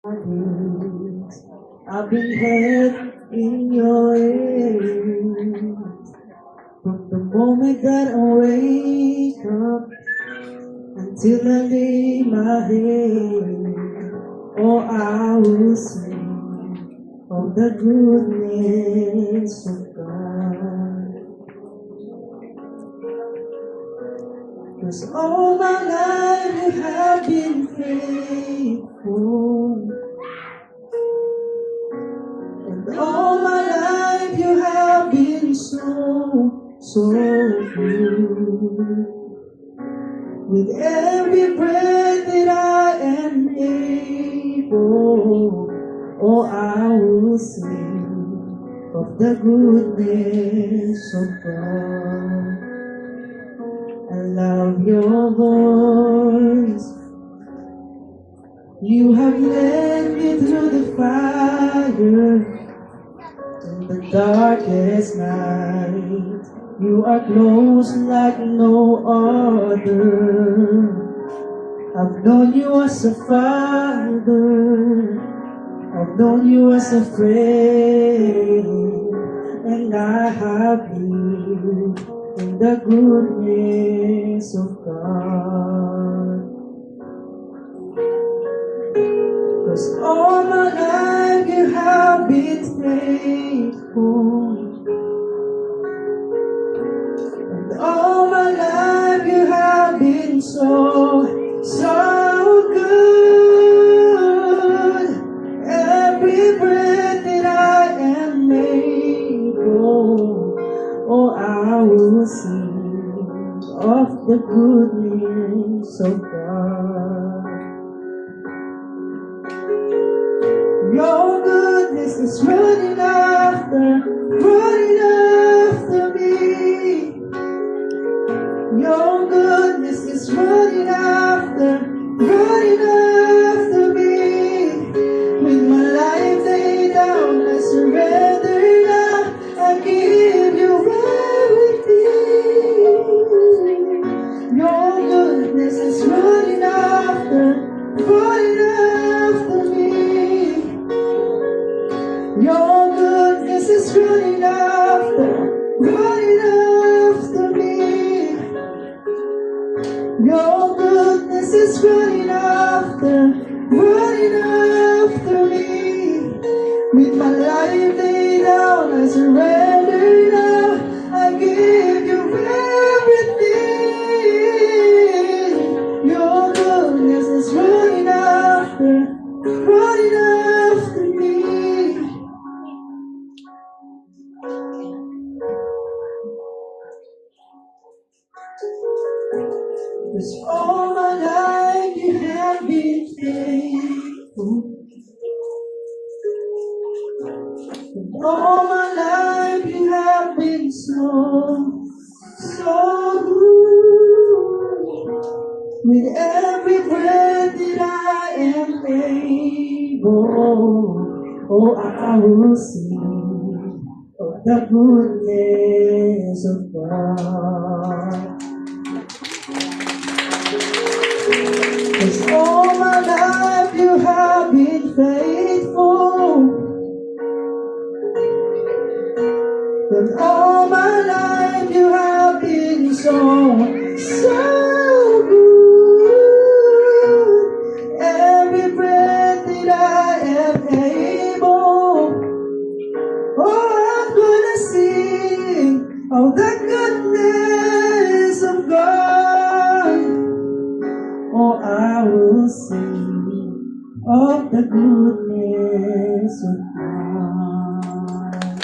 I've been held in your hands from the moment that I wake up until I lay my head. Oh, I will sing of the goodness of God. 'Cause all my life you have been faithful. All my life you have been so good. With every breath that I am able, oh, I will sing of the goodness of God. I love your voice. You have led me through the fire. In the darkest night, you are close like no other. I've known you as a father, I've known you as a friend, and I have lived in the goodness of God. 'Cause all my life you have been faithful. And all my life you have been so good. Every breath that I am able, oh, I will sing of the goodness of God. Your goodness is running after me. Your goodness is running after me. With my life laid down, I surrender now. I give you everything. Your goodness is running after me. Your goodness is running after me. Your goodness is running after me. With my life laid down, I surrender now. I give you everything. Your goodness is running after me. 'Cause all my life you have been faithful. And all my life you have been so good. With every breath that I am able, oh, I will sing of the goodness of God. 'Cause all my life you have been faithful. And all my life you have been so good. Every breath that I am able, oh, I'm gonna sing of the goodness of God. Oh, I will sing of the goodness of God.